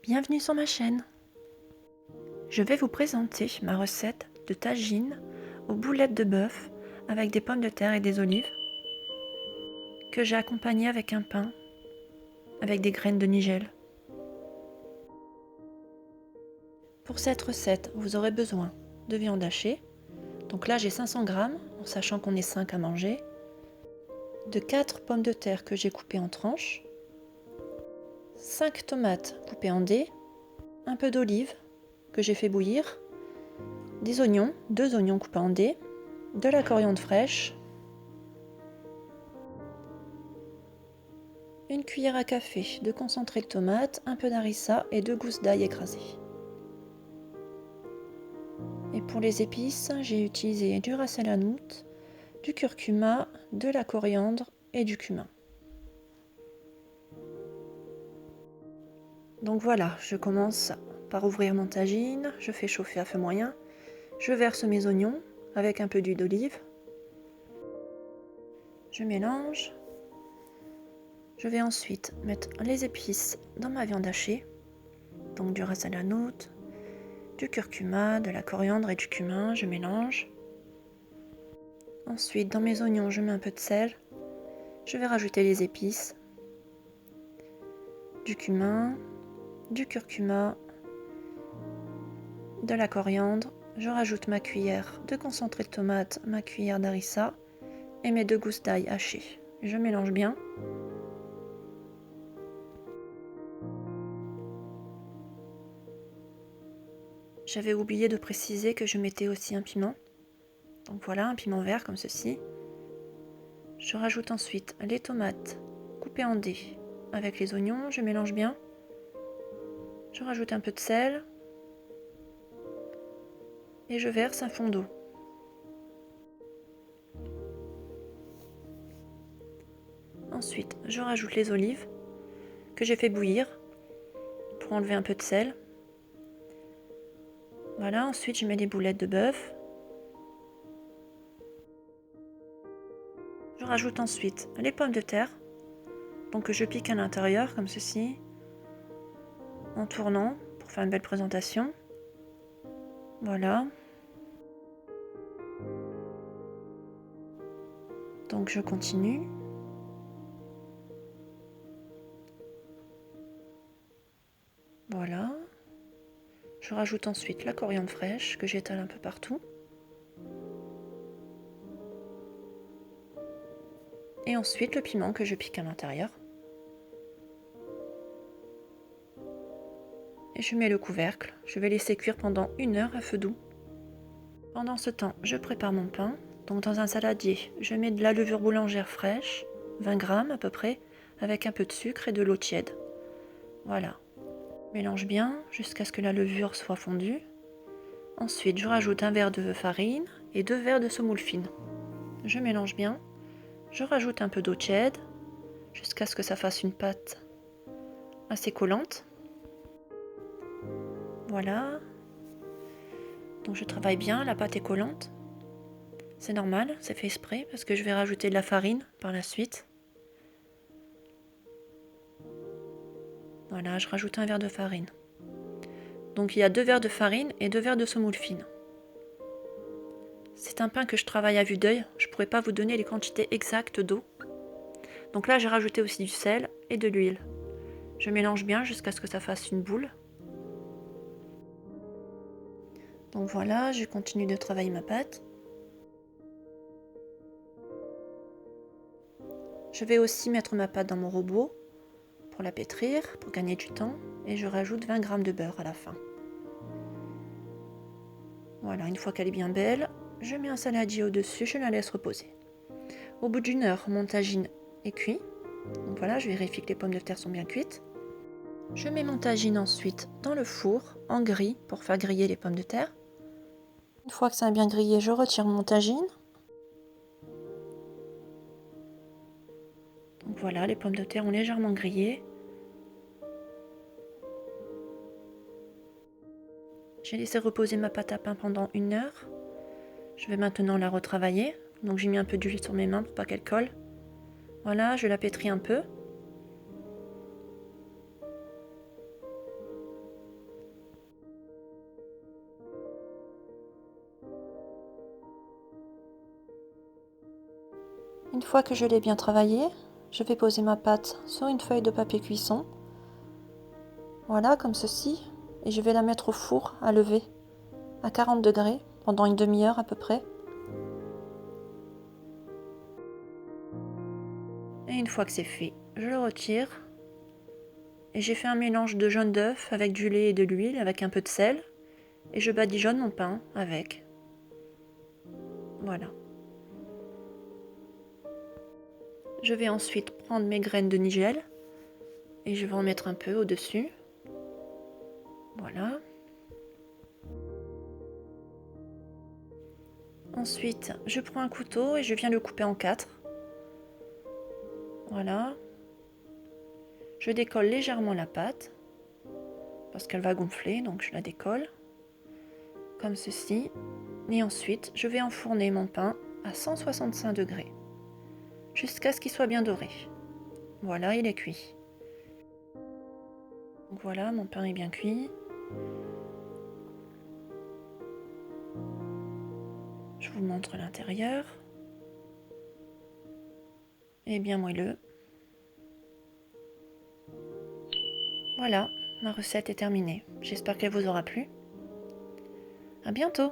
Bienvenue sur ma chaîne. Je vais vous présenter ma recette de tagine aux boulettes de bœuf avec des pommes de terre et des olives que j'ai accompagné avec un pain avec des graines de nigel. Pour cette recette, vous aurez besoin de viande hachée. Donc là j'ai 500 g, en sachant qu'on est 5 à manger, de 4 pommes de terre que j'ai coupées en tranches, 5 tomates coupées en dés, un peu d'olive que j'ai fait bouillir, des oignons, 2 oignons coupés en dés, de la coriandre fraîche, une cuillère à café de concentré de tomate, un peu d'harissa et 2 gousses d'ail écrasées. Et pour les épices, j'ai utilisé du ras el hanout, du curcuma, de la coriandre et du cumin. Donc voilà, je commence par ouvrir mon tagine, je fais chauffer à feu moyen, je verse mes oignons avec un peu d'huile d'olive, je mélange, je vais ensuite mettre les épices dans ma viande hachée, donc du ras el hanout, du curcuma, de la coriandre et du cumin, je mélange. Ensuite, dans mes oignons, je mets un peu de sel, je vais rajouter les épices, du cumin, du curcuma, de la coriandre, je rajoute ma cuillère de concentré de tomate, ma cuillère d'harissa et mes 2 gousses d'ail hachées. Je mélange bien. J'avais oublié de préciser que je mettais aussi un piment. Donc voilà, un piment vert comme ceci. Je rajoute ensuite les tomates coupées en dés avec les oignons, je mélange bien. Je rajoute un peu de sel et je verse un fond d'eau. Ensuite, je rajoute les olives que j'ai fait bouillir pour enlever un peu de sel. Voilà, ensuite je mets les boulettes de bœuf. Je rajoute ensuite les pommes de terre, donc que je pique à l'intérieur comme ceci, en tournant pour faire une belle présentation. Voilà. Donc je continue. Voilà. Je rajoute ensuite la coriandre fraîche que j'étale un peu partout. Et ensuite le piment que je pique à l'intérieur. Et je mets le couvercle. Je vais laisser cuire pendant 1 heure à feu doux. Pendant ce temps, je prépare mon pain. Donc dans un saladier, je mets de la levure boulangère fraîche, 20 g à peu près, avec un peu de sucre et de l'eau tiède. Voilà. Mélange bien jusqu'à ce que la levure soit fondue. Ensuite, je rajoute un verre de farine et 2 verres de semoule fine. Je mélange bien. Je rajoute un peu d'eau tiède jusqu'à ce que ça fasse une pâte assez collante. Voilà. Donc je travaille bien, la pâte est collante. C'est normal, c'est fait exprès parce que je vais rajouter de la farine par la suite. Voilà, je rajoute un verre de farine. Donc il y a 2 verres de farine et 2 verres de semoule fine. C'est un pain que je travaille à vue d'œil, je ne pourrais pas vous donner les quantités exactes d'eau. Donc là j'ai rajouté aussi du sel et de l'huile. Je mélange bien jusqu'à ce que ça fasse une boule. Donc voilà, je continue de travailler ma pâte. Je vais aussi mettre ma pâte dans mon robot pour la pétrir, pour gagner du temps, et je rajoute 20 g de beurre à la fin. Voilà, une fois qu'elle est bien belle, je mets un saladier au-dessus, je la laisse reposer. Au bout d'1 heure, mon tagine est cuit. Donc voilà, je vérifie que les pommes de terre sont bien cuites. Je mets mon tagine ensuite dans le four, en gris, pour faire griller les pommes de terre. Une fois que ça a bien grillé, je retire mon tagine. Donc voilà, les pommes de terre ont légèrement grillé. J'ai laissé reposer ma pâte à pain pendant 1 heure. Je vais maintenant la retravailler. Donc j'ai mis un peu d'huile sur mes mains pour pas qu'elle colle. Voilà, je la pétris un peu. Une fois que je l'ai bien travaillé, je vais poser ma pâte sur une feuille de papier cuisson. Voilà, comme ceci. Et je vais la mettre au four à lever à 40 degrés pendant une demi-heure à peu près. Et une fois que c'est fait, je le retire. Et j'ai fait un mélange de jaune d'œuf avec du lait et de l'huile avec un peu de sel. Et je badigeonne mon pain avec. Voilà. Je vais ensuite prendre mes graines de nigel et je vais en mettre un peu au-dessus. Voilà. Ensuite, je prends un couteau et je viens le couper en 4. Voilà. Je décolle légèrement la pâte parce qu'elle va gonfler, donc je la décolle comme ceci. Et ensuite, je vais enfourner mon pain à 165 degrés jusqu'à ce qu'il soit bien doré. Voilà, il est cuit. Donc voilà, mon pain est bien cuit. Je vous montre l'intérieur. Il est bien moelleux. Voilà, ma recette est terminée. J'espère qu'elle vous aura plu. À bientôt!